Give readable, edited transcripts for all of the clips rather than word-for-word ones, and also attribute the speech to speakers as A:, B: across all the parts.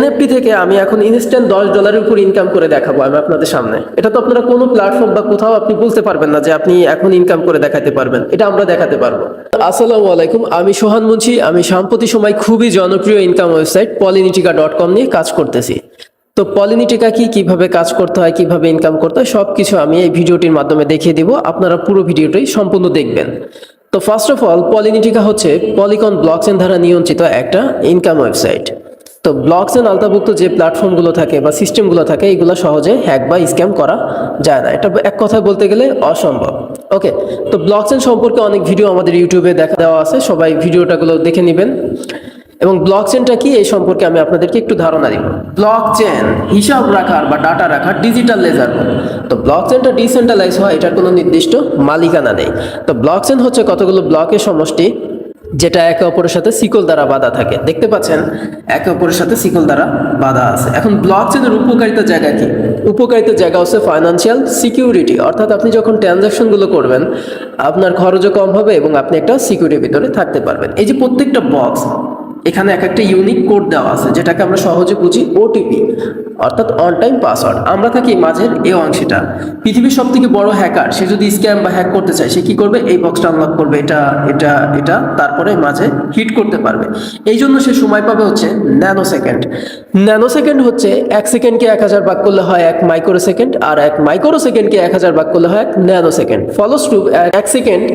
A: NFT থেকে আমি এখন ইনস্ট্যান্ট $10 উপর ইনকাম করে দেখাবো আমি আপনাদের সামনে। এটা তো আপনারা কোনো প্ল্যাটফর্ম বা কোথাও আপনি বলতে পারবেন না যে আপনি এখন ইনকাম করে দেখাতে পারবেন, এটা আমরা দেখাতে পারবো। আসসালামু আলাইকুম, আমি সোহান মুন্সি। আমি সাম্প্রতিক সময় খুবই জনপ্রিয় ইনকাম ওয়েবসাইট পলিনিটিকা.com নিয়ে কাজ করতেছি। তো পলিনিটিকা কি, কিভাবে কাজ করতে হয়, কিভাবে ইনকাম করতে হয়, সবকিছু আমি এই ভিডিওটির মাধ্যমে দেখিয়ে দিব। আপনারা পুরো ভিডিওটি সম্পূর্ণ দেখবেন। তো ফার্স্ট অফ অল, পলিনিটিকা হচ্ছে পলিগন ব্লকচেন দ্বারা নিয়ন্ত্রিত একটা ইনকাম ওয়েবসাইট। তো ব্লকচেন আওতাভুক্ত যে প্ল্যাটফর্মগুলো থাকে বা সিস্টেমগুলো থাকে, এগুলো সহজে হ্যাক বা স্ক্যাম করা যায় না। এটা এক কথায় বলতে গেলে অসম্ভব। ওকে, তো ব্লকচেন সম্পর্কে অনেক ভিডিও আমাদের ইউটিউবে দেখা দেওয়া আছে, সবাই ভিডিওটাগুলো দেখে নেবেন। এবং ব্লকচেনটা কি এই সম্পর্কে আমি আপনাদেরকে একটু ধারণা দিব। ব্লকচেন হিসাব রাখার বা ডাটা রাখার ডিজিটাল লেজার। তো ব্লকচেনটা ডিসেন্ট্রালাইজ হয়, এটার কোনো নির্দিষ্ট মালিকানা নেই। তো ব্লকচেন হচ্ছে কতগুলো ব্লকের সমষ্টি, যেটা একে অপরের সাথে শিকল দ্বারা বাঁধা থাকে। দেখতে পাচ্ছেন একে অপরের সাথে শিকল দ্বারা বাঁধা আছে। এখন ব্লকচেনের উপকারিতার জায়গা কি? উপকারিতার জায়গা হচ্ছে ফাইন্যান্সিয়াল সিকিউরিটি, অর্থাৎ আপনি যখন ট্রানজাকশনগুলো করবেন আপনার খরচও কম হবে এবং আপনি একটা সিকিউরিটির ভিতরে থাকতে পারবেন। এই যে প্রত্যেকটা বক্স, এখানে এক একটা ইউনিক কোড দেওয়া আছে, যেটাকে আমরা সহজে বুঝি ওটিপি, অর্থাৎ অন টাইম পাসওয়ার্ড। আমরা থাকি মাঝের এই অংশটা। পৃথিবীর সব থেকে বড় হ্যাকার, সে যদি স্ক্যাম বা হ্যাক করতে চায়, সে কি করবে? এই বক্সটা আনলক করবে, এটা এটা এটা, তারপরে মাঝে হিট করতে পারবে। এই জন্য সে সময় পাবে হচ্ছে ন্যানো সেকেন্ড। ন্যানো সেকেন্ড হচ্ছে 1 সেকেন্ডকে 1000 ভাগ করলে হয় 1 মাইক্রো সেকেন্ড, আর 1 মাইক্রো সেকেন্ডকে 1000 ভাগ করলে হয় 1 ন্যানো সেকেন্ড। ফলস্বরূপ 1 সেকেন্ড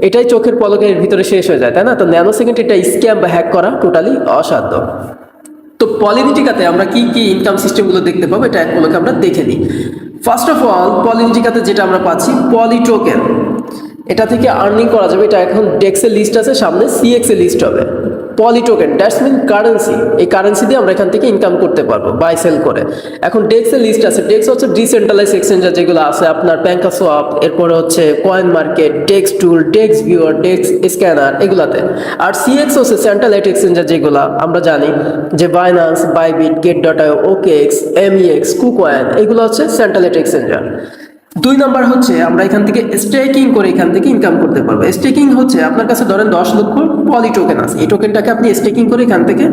A: এটাই চোখের পলকের ভিতরে শেষ হয়ে যায়, তাই না? তো ন্যানো সেকেন্ড এটা স্ক্যাম বা হ্যাক করা টোটালি অসাধ্য। তো পলিনিটিকাতে আমরা কি কি ইনকাম সিস্টেমগুলো দেখতে পাবো, এটা এক পলকে আমরা দেখে নিই। ফার্স্ট অফ অল, পলিনিটিকাতে যেটা আমরা পাচ্ছি পলি টোকেন, এটা থেকে আর্নিং করা যাবে। এটা এখন ডেক্সের লিস্ট আছে, সামনে সিএক্সের লিস্ট হবে। পলি টোকেন দ্যাটস মিন কারেন্সি। এই কারেন্সি দিয়ে আমরা এখান থেকে ইনকাম করতে পারবো বাই সেল করে। এখন ডেক্সের লিস্ট আছে। ডেক্স হচ্ছে ডিসেন্ট্রালাইজ এক্সচেঞ্জার যেগুলো আছে আপনার প্যাঙ্কাসোয়াপ, এরপরে হচ্ছে কয়েন মার্কেট, ডেক্স টুল, ডেক্স ভিউয়ার, ডেক্স স্ক্যানার, এগুলাতে। আর সিএক্স হচ্ছে সেন্ট্রালাইজ এক্সচেঞ্জার, যেগুলো আমরা জানি যে বাইন্যান্স, বাইবিট, গেট.আইও, ওকেএক্স, এমইএক্স, কুকয়েন, এগুলো হচ্ছে সেন্ট্রালাইজ এক্সচেঞ্জার। 2 নাম্বার হচ্ছে আমরা এখান থেকে স্টেকিং করে এখান থেকে ইনকাম করতে পারবো। স্টেকিং হচ্ছে আপনার কাছে ধরেন 10 লক্ষ পলি টোকেন আছে, এই টোকেনটাকে আপনি স্টেকিং করে এখান থেকে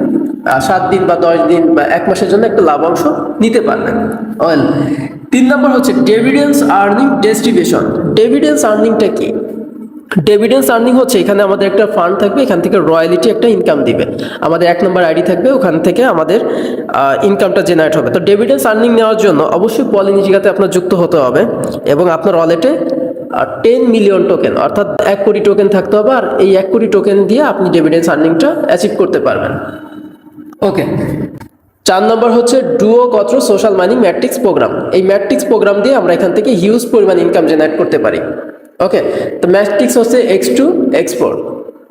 A: 7 দিন বা 10 দিন বা 1 মাসের জন্য একটা লাভাংশ নিতে পারবেন। ওয়েল, 3 নাম্বার হচ্ছে ডিভিডেন্ডস আর্নিং ডিস্ট্রিবিউশন। ডিভিডেন্ডস আর্নিংটা কি? ডিভিডেন্ডস আর্নিং হচ্ছে এখানে আমাদের একটা ফান্ড থাকবে, এখান থেকে রয়্যালিটি একটা ইনকাম দিবে। আমাদের 1 নম্বর আইডি থাকবে, ওখান থেকে আমাদের ইনকামটা জেনারেট হবে। তো ডিভিডেন্ডস আর্নিং নেওয়ার জন্য অবশ্যই পলিনিটিকাতে আপনার যুক্ত হতে হবে এবং আপনার ওয়ালেটে 10 মিলিয়ন টোকেন অর্থাৎ 1 কোটি টোকেন থাকতে হবে। আর এই 1 কোটি টোকেন দিয়ে আপনি ডিভিডেন্ডস আর্নিংটা অ্যাচিভ করতে পারবেন। ওকে, 4 নম্বর হচ্ছে ডুও কত্র সোশ্যাল মানি ম্যাট্রিক্স প্রোগ্রাম। এই ম্যাট্রিক্স প্রোগ্রাম দিয়ে আমরা এখান থেকে হিউজ পরিমাণ ইনকাম জেনারেট করতে পারি। ওকে, তো ম্যাট্রিক্স হচ্ছে X2 X4,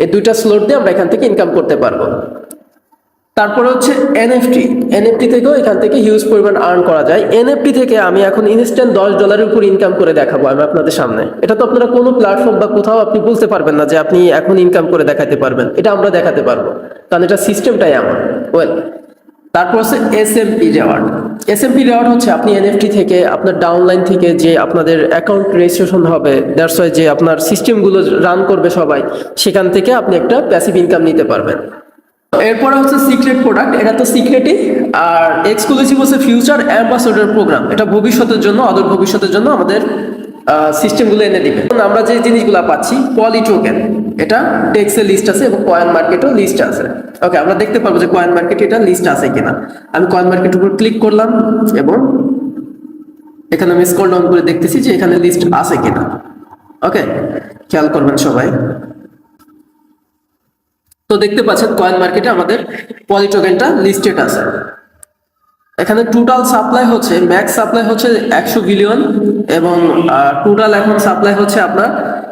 A: এই দুইটা স্লট দিয়ে আমরা এখান থেকে ইনকাম করতে পারবো। তারপরে হচ্ছে এনএফটি। এনএফটি থেকেও এখান থেকে হিউজ পরিমাণ আর্ন করা যায়। এনএফটি থেকে আমি এখন ইনস্ট্যান্ট $10 উপর ইনকাম করে দেখাবো আমি আপনাদের সামনে। এটা তো আপনারা কোনো প্ল্যাটফর্ম বা কোথাও আপনি বলতে পারবেন না যে আপনি এখন ইনকাম করে দেখাতে পারবেন, এটা আমরা দেখাতে পারবো, কারণ এটা সিস্টেমটাই এমন। ওয়েল, তারপর হচ্ছে এসএমপি রেওয়ার্ড। এসএমপি রেওয়ার্ড হচ্ছে আপনি এনএফটি থেকে আপনার ডাউনলাইন থেকে যে আপনাদের অ্যাকাউন্ট রেজিস্ট্রেশন হবে, দ্যাটস ওয়াই যে আপনার সিস্টেমগুলো রান করবে সবাই, সেখান থেকে আপনি একটা প্যাসিভ ইনকাম নিতে পারবেন। এরপরে হচ্ছে সিক্রেট প্রোডাক্ট। এটা তো সিক্রেটই। আর এক্সক্লুসিভ হচ্ছে ফিউচার অ্যাম্বাসেডর প্রোগ্রাম। এটা ভবিষ্যতের জন্য, অদূর ভবিষ্যতের জন্য আমাদের সিস্টেমগুলো এনে দিবে। আমরা যে জিনিসগুলো পাচ্ছি পলি টোকেন, এটা ডেক্সের লিস্ট আছে এবং কয়েন মার্কেটও লিস্ট আছে। ওকে, আমরা দেখতে পারবো যে কয়েন মার্কেটে এটা লিস্ট আছে কিনা। আমি কয়েন মার্কেটের উপর ক্লিক করলাম এবং এখানে আমি স্ক্রল ডাউন করে দেখতেছি যে এখানে লিস্ট আছে কিনা। ওকে, খেয়াল করবেন সবাই। তো দেখতে পাচ্ছেন কয়েন মার্কেটে আমাদের পলি টোকেনটা লিস্টেড আছে। এখানে টোটাল সাপ্লাই হচ্ছে, ম্যাক্স সাপ্লাই হচ্ছে 100 বিলিয়ন এবং টোটাল এখন সাপ্লাই হচ্ছে আপনার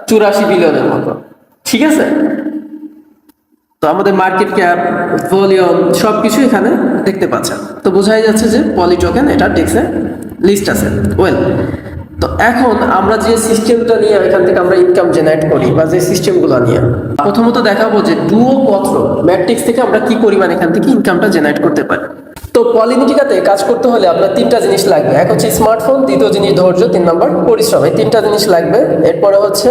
A: 84 বিলিয়নের মতো। ঠিক আছে, তো আমাদের মার্কেট ক্যাপ, ভলিউম সবকিছু এখানে দেখতে পাচ্ছেন। তো বোঝাই যাচ্ছে যে পলি টোকেন এটা ডেক্সে লিস্ট আছে। ওয়েল, তো এখন আমরা যে সিস্টেমটা নিয়ে এখান থেকে আমরা ইনকাম জেনারেট করি বা যে সিস্টেমগুলো নিয়ে, প্রথমত দেখাবো যে ডুও কত্র ম্যাট্রিক্স থেকে আমরা কি পরিমাণ এখান থেকে ইনকামটা জেনারেট করতে পারি। তো পলিনিটিকাতে কাজ করতে হলে আপনার 3টা জিনিস লাগবে। এক হচ্ছে স্মার্টফোন, দ্বিতীয় জিনিস ধৈর্য, 3 নম্বর পরিশ্রম। এই 3টা জিনিস লাগবে। এরপরে হচ্ছে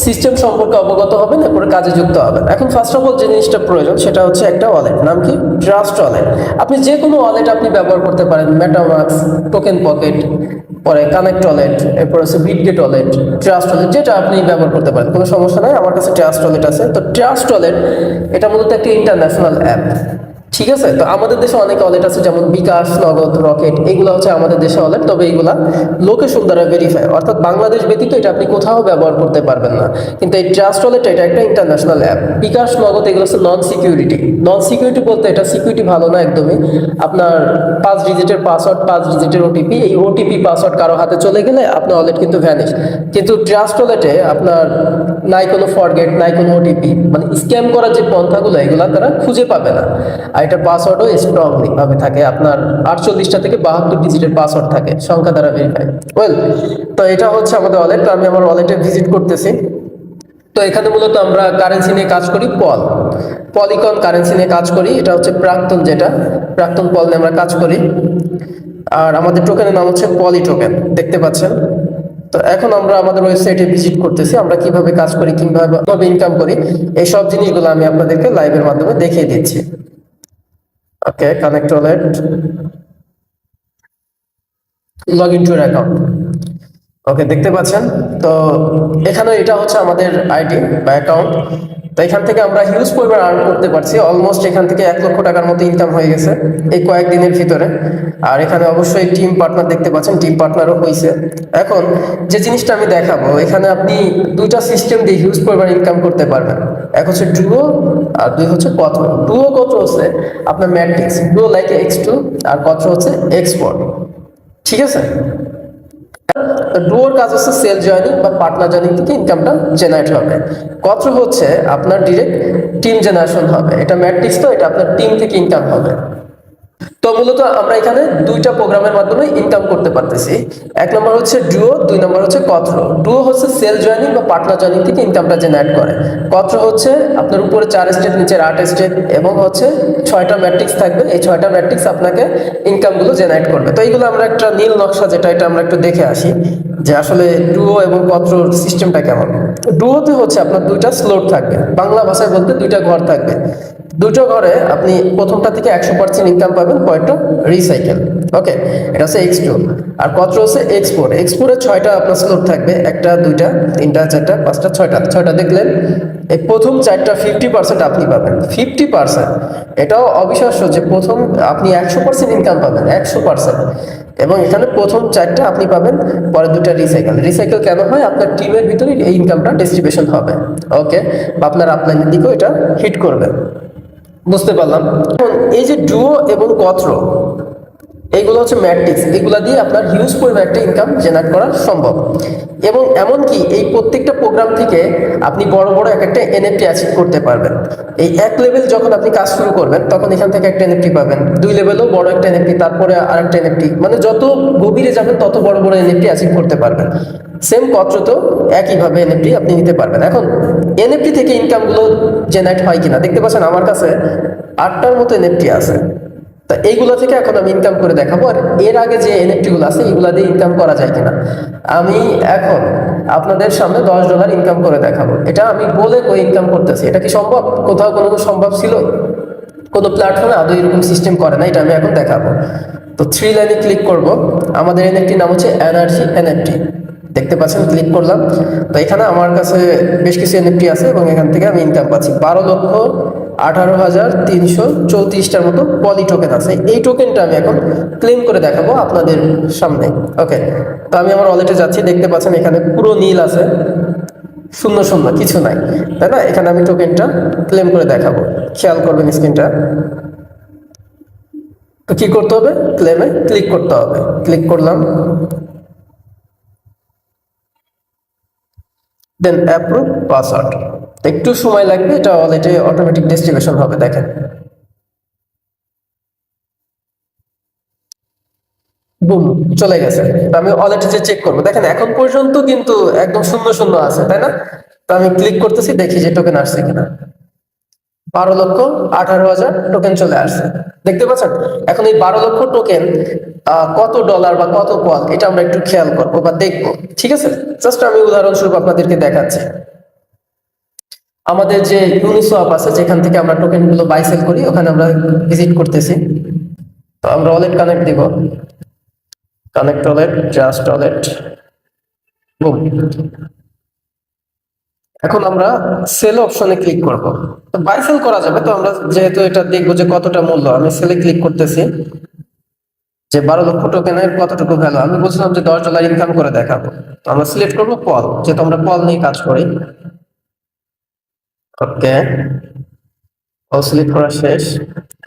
A: সিস্টেম সম্পর্কে অবগত হবেন, এরপরে কাজে যুক্ত হবেন। এখন ফার্স্ট অফ অল যে জিনিসটা প্রয়োজন সেটা হচ্ছে একটা ওয়ালেট, নাম কি? Trust wallet. আপনি যে কোনো ওয়ালেট আপনি ব্যবহার করতে পারেন, মেটামাস্ক, টোকেন পকেট, পরে কানেক্ট ওয়ালেট, এরপর হচ্ছে বিটগেট ওয়ালেট, ট্রাস্ট ওয়ালেট, যেটা আপনি ব্যবহার করতে পারেন, কোনো সমস্যা নাই। আমার কাছে ট্রাস্ট ওয়ালেট আছে। তো ট্রাস্ট ওয়ালেট এটা মূলত একটা ইন্টারন্যাশনাল অ্যাপ, ঠিক আছে? তো আমাদের দেশে অনেক ওয়ালেট আছে, যেমন বিকাশ, নগদ, রকেট, এগুলো হচ্ছে আমাদের দেশে ওয়ালেট। তবে এগুলা লোকেশন দ্বারা ভেরিফাই, অর্থাৎ বাংলাদেশ ব্যতীত এটা আপনি কোথাও ব্যবহার করতে পারবেন না। কিন্তু এই ট্রাস্ট ওয়ালেট এটা একটা ইন্টারন্যাশনাল অ্যাপ। বিকাশ, নগদ এগুলো হচ্ছে নন সিকিউরিটি। নন সিকিউরিটি বলতে এটা সিকিউরিটি ভালো না একদমই। আপনার 5 ডিজিটের পাসওয়ার্ড, 5 ডিজিটের ওটিপি, এই ওটিপি পাসওয়ার্ড কারো হাতে চলে গেলে আপনার ওয়ালেট কিন্তু ভ্যানিশ। কিন্তু ট্রাস্ট ওয়ালেটে আপনার নাই কোনো ফরগেট, নাই কোনো ওটিপি, মানে স্ক্যাম করার যে পন্থাগুলো এগুলো তারা খুঁজে পাবে না। আর এটা পাসওয়ার্ডও স্ট্রংলি ভাবে থাকে, আপনার 48টা থেকে 72 ডিজিটের পাসওয়ার্ড থাকে, সংখ্যা দ্বারা ভেরিফাই। ওয়েল, তো এটা হচ্ছে আমাদের ওয়ালেট। তো আমি আমার ওয়ালেটে ভিজিট করতেছি। তো এখানে মূলত আমরা কারেন্সি নিয়ে কাজ করি, পলিকন কারেন্সি নিয়ে কাজ করি। এটা হচ্ছে প্রাক্তন, যেটা প্রাক্তন পল নিয়ে আমরা কাজ করি। আর আমাদের টোকেনের নাম হচ্ছে পলি টোকেন, দেখতে পাচ্ছেন। তো এখন আমরা আমাদের ওয়েবসাইটে ভিজিট করতেছি, আমরা কিভাবে কাজ করি, কিভাবে ইনকাম করি, এই সব জিনিসগুলো আমি আপনাদেরকে লাইভের মাধ্যমে দেখিয়ে দিচ্ছি। Okay, connect wallet, log in to your account. Okay, দেখতে পাচ্ছেন। তো এখানে এটা হচ্ছে আমাদের আইডি বা অ্যাকাউন্ট। তো এখান থেকে আমরা হিউজ পরিমাণ আর্ন করতে পারছি। অলমোস্ট এখান থেকে 1 লক্ষ টাকার মতো ইনকাম হয়ে গেছে এই কয়েকদিনের ভিতরে। আর এখানে অবশ্যই টিম পার্টনার দেখতে পাচ্ছেন, টিম পার্টনারও হয়েছে। এখন যে জিনিসটা আমি দেখাবো, এখানে আপনি দুইটা সিস্টেম দিয়ে হিউজ পরিমাণ ইনকাম করতে পারবেন। এক হচ্ছে ডুও আর দুই হচ্ছে কত্র। ডুও কত্র হচ্ছে আপনার ম্যাট্রিক্স, ডুও লাইক X2, আর কত্র হচ্ছে এক্সপোর্ট, ঠিক আছে? ডুয়োর কাজ হচ্ছে সেল জয়েনিং বা পার্টনার জয়েনিং থেকে ইনকামটা জেনারেট হবে। কত্র হচ্ছে আপনার ডিরেক্ট টিম জেনারেশন হবে। এটা ম্যাট্রিক্স, তো এটা আপনার টিম থেকে ইনকাম হবে। তো মূলত আমরা এখানে দুইটা প্রোগ্রামের মাধ্যমে ইনকাম করতে পারতেছি। এক নম্বর হচ্ছে ডুও, 2 নম্বর হচ্ছে কত্র। ডুও হচ্ছে সেল জয়েনিং বা পার্টনার জয়েনিং থেকে ইনকামটা জেনারেট করে। কত্র হচ্ছে আপনার উপরে 4 স্টেপ, নিচের 8 স্টেপ, এবং হচ্ছে 6টা ম্যাট্রিক্স থাকবে। এই 6টা ম্যাট্রিক্স আপনাকে ইনকামগুলো জেনারেট করবে। তো এইগুলো আমরা একটা নীল নকশা, যেটা এটা আমরা একটু দেখে আসি যে আসলে ডুও এবং কত্রর সিস্টেমটা কেমন। ডুওতে হচ্ছে আপনার দুইটা স্লট থাকবে, বাংলা ভাষায় বলতে দুইটা ঘর থাকবে। দুটো ঘরে আপনি প্রথমটা থেকে 100% ইনকাম পাবেন, পয়েন্টটা রিসাইকেল। ওকে, এটা হচ্ছে X2। আর কত্র হচ্ছে এক্সপোর্ট। এক্সপোর্টে 6টা আপনার স্লোট থাকবে, 1টা 2টা 3টা 4টা 5টা 6টা দেখলেন। এই প্রথম 4টা 50% আপনি পাবেন, 50%। এটাও অবিশ্বাস্য যে প্রথম আপনি 100% ইনকাম পাবেন, 100%। এবং এখানে প্রথম 4টা আপনি পাবেন, পরে 2টা রিসাইকেল। রিসাইকেল কেন হয়? আপনার টিমের ভিতরে এই ইনকামটা ডিস্ট্রিবিউশন হবে। ওকে, বা আপনার আপলাইনের দিকেও এটা হিট করবে। বুঝতে পারলাম। এখন এই যে ডুও এবং কত্র, এইগুলো হচ্ছে ম্যাট্রিক্স, এগুলা দিয়ে আপনার হিউজ পরিমাণ একটা ইনকাম জেনারেট করা সম্ভব। এবং এমনকি এই প্রত্যেকটা প্রোগ্রাম থেকে আপনি বড় বড় একটা এনএফটি অ্যাচিভ করতে পারবেন। এই 1 লেভেল যখন আপনি কাজ শুরু করবেন, তখন এখান থেকে একটা এনএফটি পাবেন, 2 লেভেলও বড় একটা এনএফটি, তারপরে আরেকটা এনএফটি, মানে যত গভীরে যাবেন তত বড় বড় এনএফটি অ্যাচিভ করতে পারবেন। সেম কত্রতেও একইভাবে এনএফটি আপনি নিতে পারবেন। এখন এনএফটি থেকে ইনকামগুলো জেনারেট হয় কিনা দেখতে পাচ্ছেন, আমার কাছে 8টার মতো এনএফটি আছে। তা এইগুলো থেকে এখন আমি ইনকাম করে দেখাবো। আর এর আগে যে এনএফটি গুলো আছে এগুলা দিয়ে ইনকাম করা যায় কিনা আমি এখন আপনাদের সামনে $10 ইনকাম করে দেখাবো। এটা আমি বলে কই ইনকাম করতেছি, এটা কি সম্ভব? কোথাও কোনো সম্ভব ছিল? কোনো প্ল্যাটফর্মে আদৌ এরকম সিস্টেম করে না, এটা আমি এখন দেখাবো। তো 3 লাইনে ক্লিক করব। আমাদের এনএফটি নাম হচ্ছে এনার্জি এনএফটি, দেখতে পাচ্ছেন, ক্লিক করলাম। তো এখানে আমার কাছে বেশ কিছু এনএফটি আছে এবং এখান থেকে আমি ইনকাম পাচ্ছি। 12,18,334টার মতো পলি টোকেন আছে। এই টোকেনটা আমি এখন ক্লেম করে দেখাবো আপনাদের সামনে। ওকে, তো আমি আমার ওয়ালেটে যাচ্ছি, দেখতে পাচ্ছেন এখানে পুরো নীল আছে, শূন্য শূন্য কিছু নাই, তাই না? এখানে আমি টোকেনটা ক্লেম করে দেখাবো, খেয়াল করবেন স্ক্রিনটা। তো কি করতে হবে? ক্লেমে ক্লিক করতে হবে। ক্লিক করলাম, দেন অ্যাপ্রুভ পাসওয়ার্ড। একটু সময় লাগবে, এটা ওয়ালেটে অটোমেটিক ডিস্ট্রিবিউশন হবে। দেখেন, বুম, চলে গেছে। তো আমি ওয়ালেটে যে চেক করবো, দেখেন এখন পর্যন্ত কিন্তু একদম শূন্য শূন্য আছে, তাই না? তো আমি ক্লিক করতেছি, দেখি যে টোকেন আসছে কিনা। 12,18,000 টোকেন চলে আসছে, দেখতে পাচ্ছেন। এখন এই 12 লক্ষ টোকেন কত ডলার বা কত পল, এটা আমরা একটু খেয়াল করবো বা দেখবো, ঠিক আছে? জাস্ট আমি উদাহরণস্বরূপ আপনাদেরকে দেখাচ্ছি। আমাদের যে ইউনিসোয়াপ আছে যেখান থেকে আমরা টোকেন গুলো বাই সেল করি, ওখানে আমরা ভিজিট করতেছি। তো আমরা ওয়ালেট কানেক্ট দিব, connect wallet, just wallet, broom. এখন আমরা সেল অপশনে ক্লিক করব। তো বাই সেল করা যাবে, তো আমরা যেহেতু এটা দেখবো যে কতটা মূল্য, আমি সেলে ক্লিক করতেছি যে 12 লক্ষ টোকেনের কতটুকু ভ্যালু। আমি বলছিলাম যে $10 ইনকাম করে দেখাবো। তো আমরা সিলেক্ট করবো পল, যেহেতু আমরা পল নিয়ে কাজ করি। ওকে, পল সিলেক্ট করা শেষ।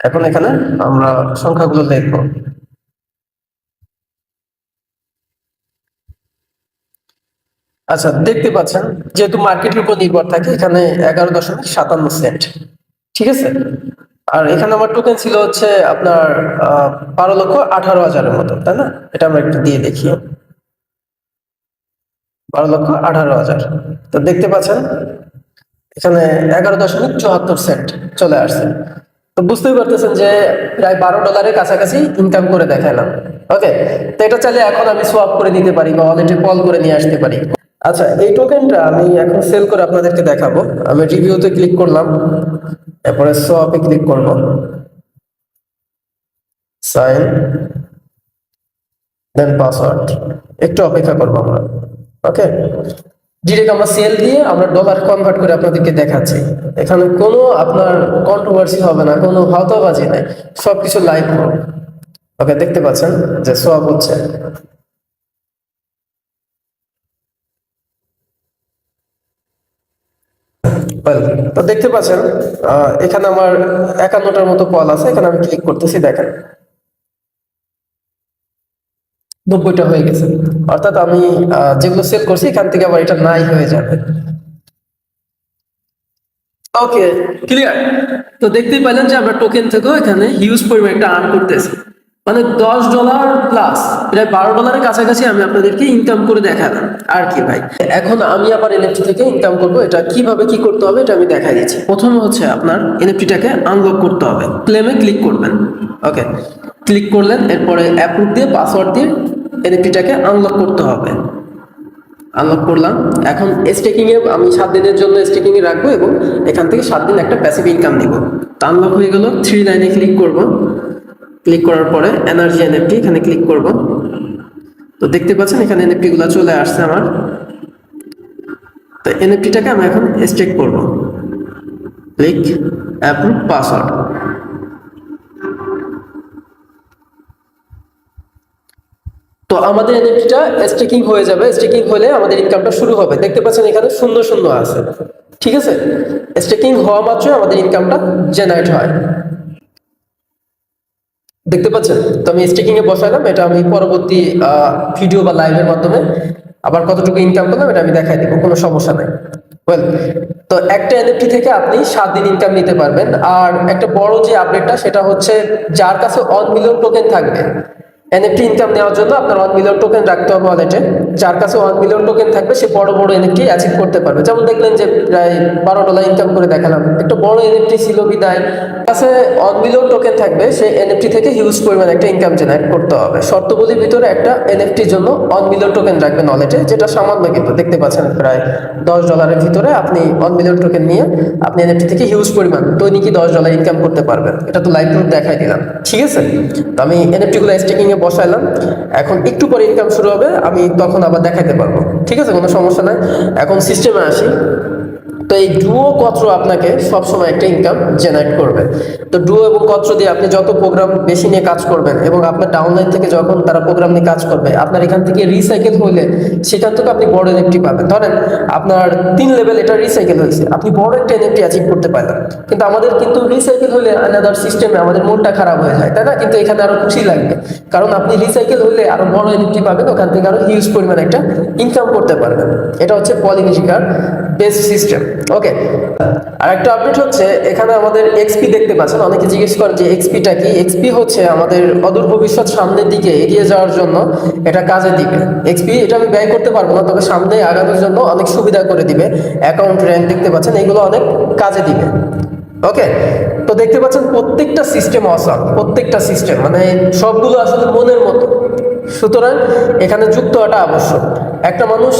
A: এখন এখানে আমরা সংখ্যাগুলো লিখবো। আচ্ছা, দেখতে পাচ্ছেন যেহেতু মার্কেটের উপর নির্ভর থাকে, এখানে 11.57 সেন্ট, ঠিক আছে। আর এখানে আমার টোকেন ছিল হচ্ছে আপনার 12,18,000-এর মতো, তাই না? এটা আমরা একটু দিয়ে দেখি, 12,18,000। তো দেখতে পাচ্ছেন এখানে 11.74 সেন্ট চলে আসছে। তো বুঝতেই পারতেছেন যে প্রায় $12 কাছাকাছি ইনকাম করে দেখালাম। ওকে, তো এটা চাইলে এখন আমি সোয়াপ করে নিতে পারি বা ওয়ালেটে কল করে নিয়ে আসতে পারি। আচ্ছা, এই টোকেনটা আমি এখন সেল করে আপনাদেরকে দেখাবো। আমি রিভিউতে ক্লিক করলাম, এরপরে সোয়াপে ক্লিক করব, সাইন, দেন পাসওয়ার্ড। একটু অপেক্ষা করবো আমরা। ওকে, ডিরেক্ট আমরা সেল দিয়ে আমরা ডলার কনভার্ট করে আপনাদেরকে দেখাচ্ছি। এখানে কোনো আপনার কন্ট্রোভার্সি হবে না, কোনো হাওতাবাজি নাই, সবকিছু লাইভ। ওকে, দেখতে পাচ্ছেন যে সোয়াপ হচ্ছে। তো দেখতে পাচ্ছেন এখানে আমার 51টার মতো কল আছে। এখানে আমি ক্লিক করতেছি, দেখেন 90টা হয়ে গেছে। অর্থাৎ আমি যেগুলো সেল করছি এখান থেকে আবার এটা নাই হয়ে যাবে। ওকে, ক্লিয়ার। তো দেখতেই পেলেন যে আমরা টোকেন থেকেও এখানে হিউজ পরিমাণে একটা আর্ন করতেছি, মানে $10 প্লাস প্রায় $12 কাছাকাছি আমি আপনাদেরকে ইনকাম করে দেখালাম। আর কি ভাই, এখন আমি আবার এনএফটি থেকে ইনকাম করব। এটা কিভাবে কি করতে হবে এটা আমি দেখাই দিচ্ছি। প্রথমে হচ্ছে আপনার এনএফটিটাকে আনলক করতে হবে, ক্লেমে ক্লিক করবেন। ওকে, ক্লিক করলেন, এরপরে অ্যাপ্রুভ দিয়ে পাসওয়ার্ড দিয়ে এনএফটিটাকে আনলক করতে হবে। আনলক করলাম। এখন স্টেকিং এ আমি 7 দিনের জন্য স্টেকিং এ রাখবো এবং এখান থেকে 7 দিন একটা প্যাসিভ ইনকাম নিব। তো আনলক হয়ে গেল, 3 লাইনে ক্লিক করব। ক্লিক করার পরে এনার্জি এনএফটি এখানে ক্লিক করব। তো দেখতে পাচ্ছেন এখানে এনএফটি গুলো চলে আসছে আমার। তো এনএফটিটাকে আমি এখন স্টেক করব। Click, approve, password. তো আমাদের এনএফটিটা স্টেকিং হয়ে যাবে। স্টেকিং হলে আমাদের ইনকামটা শুরু হবে। দেখতে পাচ্ছেন এখানে 0 আছে, ঠিক আছে। স্টেকিং হওয়া মাত্রই আমাদের ইনকামটা জেনারেট হয়, দেখতে পাচ্ছেন। তো আমি স্টেকিং এ বসাইলাম, এটা আমি পরবর্তী ভিডিও বা লাইভের মাধ্যমে আবার কতটুকু ইনকাম করলাম এটা আমি দেখাই দিব, কোনো সমস্যা নাই। ওয়েল, তো একটা এনএফটি থেকে আপনি 7 দিন ইনকাম নিতে পারবেন। আর একটা বড় যে আপডেটটা সেটা হচ্ছে, যার কাছে 1 মিলিয়ন টোকেন থাকবে, এনএফটি ইনকাম নেওয়ার জন্য আপনার 1 মিলিয়ন টোকেন রাখতে হবে ওয়ালেটে। যার কাছে 1 মিলিয়ন টোকেন থাকবে সে বড় বড় এনএফটি অ্যাচিভ করতে পারবে। যেমন দেখলেন যে প্রায় $12 ইনকাম করে দেখালাম, একটা বড় এনএফটি ছিল বিদায়। কাছে 1 মিলিয়ন টোকেন থাকবে, সে এনএফটি থেকে হিউজ পরিমাণ একটা ইনকাম জেনারেট করতে হবে। শর্তগুলির ভিতরে একটা এনএফটির জন্য 1 মিলিয়ন টোকেন রাখবেন ওয়ালেটে, যেটা সামান্য, কিন্তু দেখতে পাচ্ছেন প্রায় $10 ভিতরে আপনি 1 মিলিয়ন টোকেন নিয়ে আপনি এনএফটি থেকে হিউজ পরিমাণ দৈনিকই $10 ইনকাম করতে পারবেন। এটা তো লাইভ প্রুফ দেখাই দিলাম, ঠিক আছে। তো আমি এনএফটি গুলো স্টেকিং এ বসাইলাম। এখন একটু পরে ইনকাম শুরু হবে, আমি তখন আবার দেখাতে পারবো, ঠিক আছে, কোনো সমস্যা নাই। এখন সিস্টেমে আসি। তো এই ডুও কত্র আপনাকে সবসময় একটা ইনকাম জেনারেট করবে। তো ডুও এবং কত্র দিয়ে আপনি যত প্রোগ্রাম বেশি নিয়ে কাজ করবেন এবং আপনার ডাউনলাইন থেকে যখন তারা প্রোগ্রাম নিয়ে কাজ করবে, আপনার এখান থেকে রিসাইকেল হলে সেখান থেকে আপনি বড় এনএফটি পাবেন। ধরেন আপনার 3 লেভেল এটা রিসাইকেল হয়েছে, আপনি বড় একটা এনএফটি অ্যাচিভ করতে পারলেন। কিন্তু আমাদের কিন্তু রিসাইকেল হলে আলাদা সিস্টেমে আমাদের মনটা খারাপ হয়ে যায়, তাই না? কিন্তু এখানে আরো খুশি লাগবে, কারণ আপনি রিসাইকেল হলে আরো বড় এনএফটি পাবেন, ওখান থেকে আরো হিউজ পরিমাণ একটা ইনকাম করতে পারবেন। এটা হচ্ছে পলিনিশিকার বেস্ট সিস্টেম। ওকে, আর একটা আপডেট হচ্ছে এখানে আমাদের এক্সপি দেখতে পাচ্ছেন। অনেকে জিজ্ঞেস করেন যে এক্সপিটা কি। এক্সপি হচ্ছে আমাদের অদূর ভবিষ্যৎ সামনের দিকে এগিয়ে যাওয়ার জন্য এটা কাজে দিবে। এক্সপি এটা আমি ব্যয় করতে পারবো না, তবে সামনে আগানোর জন্য অনেক সুবিধা করে দিবে। অ্যাকাউন্ট র্যাঙ্ক দেখতে পাচ্ছেন, এগুলো অনেক কাজে দিবে। ওকে, তো দেখতে পাচ্ছেন প্রত্যেকটা সিস্টেম অসাম, প্রত্যেকটা সিস্টেম মানে সবগুলো আসলে মনের মতো। সুতরাং এখানে যুক্ত হওয়াটা আবশ্যক। একটা মানুষ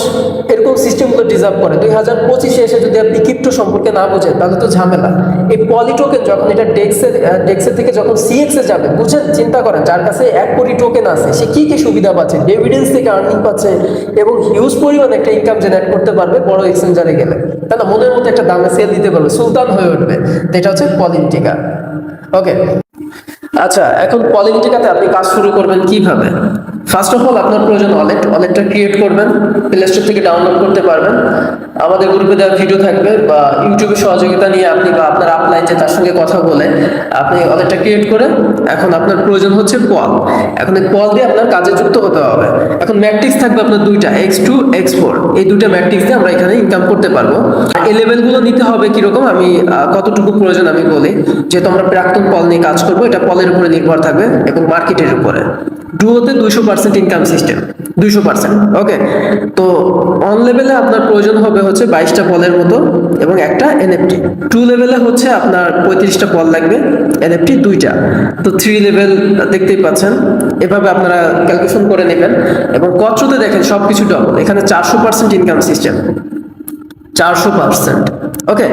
A: এরকম সিস্টেমগুলো ডিজার্ভ করে। 2025-এ এসে যদি আপনি ক্রিপ্টো সম্পর্কে না বোঝেন তাহলে তো ঝামেলা। এই পলি টোকেন যখন এটা ডেক্সের থেকে যখন সিএক্সে যাবে, বুঝেন, চিন্তা করেন, যার কাছে 1 কোটি টোকেন আছে সে কি কি সুবিধা পাচ্ছে, ডিভিডেন্স থেকে আর্নিং পাচ্ছে এবং হিউজ পরিমাণ একটা ইনকাম জেনারেট করতে পারবে বড় এক্সচেঞ্জারে গেলে, তাই না? মনের মতো একটা দামে সেল দিতে পারবে, সুলতান হয়ে উঠবে। তো এটা হচ্ছে পলিটিকা। ওকে, আচ্ছা, এখন পলিটিকাতে আপনি কাজ শুরু করবেন কিভাবে? ফার্স্ট অফ অল আপনার প্রয়োজন ওয়ালেটটা ক্রিয়েট করবেন, প্লে স্টোর থেকে ডাউনলোড করতে পারবেন। আমাদের গ্রুপে দেওয়া ভিডিও থাকবে বা ইউটিউবে সহযোগিতা নিয়ে আপনি বা আপনার আপলাইন যে তার সঙ্গে কথা বলে আপনি ওয়ালেটটা ক্রিয়েট করে, এখন আপনার প্রয়োজন হচ্ছে পল। এখন এই পল দিয়ে আপনার কাজে যুক্ত হতে হবে। এখন ম্যাট্রিক্স থাকবে আপনার দুইটা, X2 X4, এই দুইটা ম্যাট্রিক্স দিয়ে আমরা এখানে ইনকাম করতে পারবো। আর এই লেভেলগুলো নিতে হবে কিরকম, আমি কতটুকু প্রয়োজন আমি বলি। যেহেতু আমরা প্রাক্তন পল নিয়ে কাজ করবো, এটা পলের উপরে নির্ভর থাকবে এবং মার্কেটের উপরে। ডুয়োতে 200% ইনকাম সিস্টেম, 200%। ওকে, তো অন লেভেলে আপনার প্রয়োজন হবে হচ্ছে 22টা পলের মতো এবং একটা এনএফটি। 2 লেভেলে হচ্ছে আপনার 35টা পল লাগবে, এনএফটি 2টা। তো 3 লেভেল দেখতেই পাচ্ছেন, এভাবে আপনারা ক্যালকুলেশন করে নেবেন। এবং কচ্ছতে দেখেন সবকিছু ডবল, এখানে 400% ইনকাম সিস্টেম, 400%। ওকে,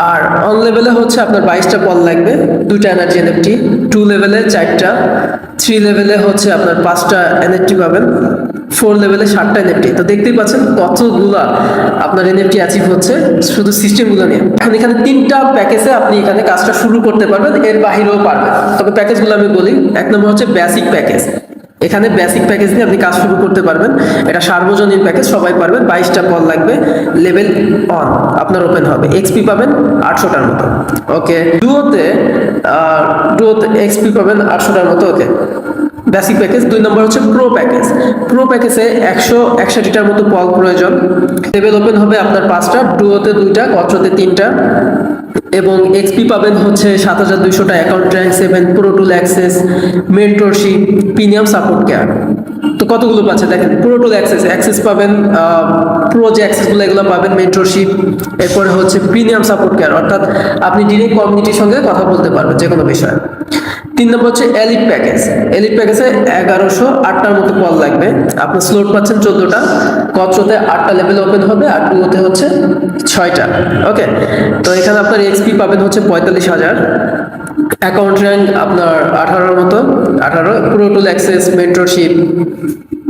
A: আর অন লেভেলে হচ্ছে আপনার 22টা পল লাগবে, 2টা এনার্জি এনএফটি। 2 লেভেলে 4টা, 3 লেভেলে হচ্ছে আপনার 5টা এনএফটি পাবেন, 4 লেভেলে 7টা এনএফটি। তো দেখতেই পাচ্ছেন কতগুলা আপনার এনএফটি অ্যাচিভ হচ্ছে শুধু সিস্টেমগুলো নিয়ে। এখন এখানে 3টা প্যাকেজে আপনি এখানে কাজটা শুরু করতে পারবেন, এর বাহিরেও পারবেন। তবে প্যাকেজগুলো আমি বলি, 1 নম্বর হচ্ছে বেসিক প্যাকেজ। এখানে বেসিক প্যাকেজ দিয়ে আপনি কাজ শুরু করতে পারবেন, এটা সার্বজনীন প্যাকেজ, সবাই পারবেন। 22টা পল লাগবে, লেভেল অন আপনার ওপেন হবে, এক্সপি পাবেন 800টার মতো। ওকে, ডুয়োতে এক্সপি পাবেন 800টার মতো। ওকে, বেসিক প্যাকেজ। 2 নম্বর হচ্ছে প্রো প্যাকেজ। প্রো প্যাকেজে 161টার মতো পল প্রয়োজন, লেভেল ওপেন হবে আপনার 5টা, ডুয়োতে 2টা, কচ্ছতে 3টা এবং এক্সপি পাবেন হচ্ছে 7200টা, account rank 7, pro tool access, mentorship, premium support care. তো কতগুলো পাচ্ছে দেখেন, প্রো টুল অ্যাক্সেস পাবেন, প্রো যে অ্যাক্সেসগুলো এগুলো পাবেন, মেন্টরশিপ, এরপরে হচ্ছে প্রিমিয়াম সাপোর্ট কেয়ার, অর্থাৎ আপনি ডিরেক্ট কমিউনিটির সঙ্গে কথা বলতে পারবেন যে কোনো বিষয়ে। 3 নম্বর হচ্ছে এলিট প্যাকেজ। এলিট প্যাকেজে 1108টার মতো পল লাগবে, আপনার স্লোট পাচ্ছেন 14টা, কচ্ছতে 8টা লেভেল ওপেন হবে আর ডুয়োতে হচ্ছে 6টা। ওকে, তো এখানে আপনার এক্সপি পাবেন হচ্ছে 45,000, অ্যাকাউন্ট র্যাঙ্ক আপনার 18 মতো, 18, pro tool access, mentorship,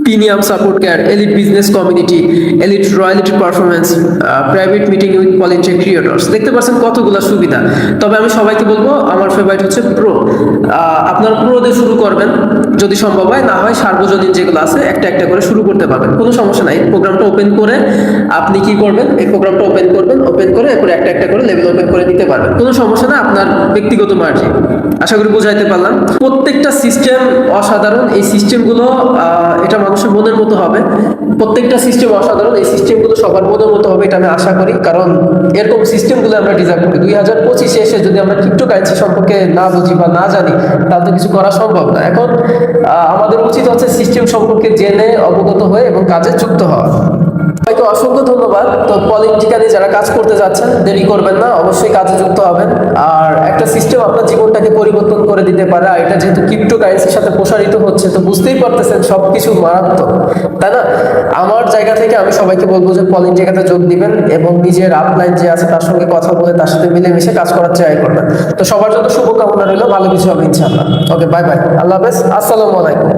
A: premium support care, elite business community, elite royalty performance, private meeting with politic creators. দেখতে পাচ্ছেন কতগুলো সুবিধা। তবে আমি সবাইকে বলবো আমার ফেভারিট হচ্ছে প্রো। আপনার প্রো দিয়ে শুরু করবেন যদি সম্ভব হয়, না হয় সার্বজনীন যেগুলো আছে একটা একটা করে শুরু করতে পারবেন, কোনো সমস্যা নাই। প্রোগ্রামটা ওপেন করে আপনি কি করবেন, এই প্রোগ্রামটা ওপেন করবেন, ওপেন করে এরপরে একটা একটা করে লেভেল ওপেন করে দিতে পারবেন, কোনো সমস্যা না, আপনার ব্যক্তিগত মার্জি। আশা করি বোঝাইতে পারলাম। প্রত্যেকটা সিস্টেম অসাধারণ, এই সিস্টেমগুলো এটা মানুষের মনের মতো হবে। প্রত্যেকটা সিস্টেম অসাধারণ, এই সিস্টেমগুলো সবার মনের মতো হবে এটা আমি আশা করি, কারণ এরকম সিস্টেমগুলো আমরা ডিজার্ভ করি। 2025-এ এসে যদি আমরা ক্রিপ্টোকারেন্সি সম্পর্কে না বুঝি বা না জানি তাহলে তো কিছু করা সম্ভব না। এখন আমাদের উচিত হচ্ছে সিস্টেম সম্পর্কে জেনে অবগত হয়ে এবং কাজে যুক্ত হওয়া। সবাইকে অসংখ্য ধন্যবাদ। তো পলিটিক্যালি যারা কাজ করতে যাচ্ছেন দেরি করবেন না, অবশ্যই কাজে যুক্ত হবেন। আর একটা সিস্টেম আপনার জীবনটাকে পরিবর্তন করে দিতে পারে, আর এটা যেহেতু ক্রিপ্টোকারেন্সির সাথে প্রসারিত হচ্ছে তো বুঝতেই পারতেছেন সবকিছু মারাত্মক, তাই না? আমার জায়গা থেকে আমি সবাইকে বলবো যে পলিটিকাতে যোগ দিবেন এবং নিজের আপলাইন যে আছে তার সঙ্গে কথা বলে তার সাথে মিলেমিশে কাজ করার ট্রাই করবেন। তো সবার জন্য শুভকামনা রইল, ভালো কিছু হবে ইনশাআল্লাহ। ওকে, বাই বাই, আল্লাহ হাফেজ, আসসালামু আলাইকুম।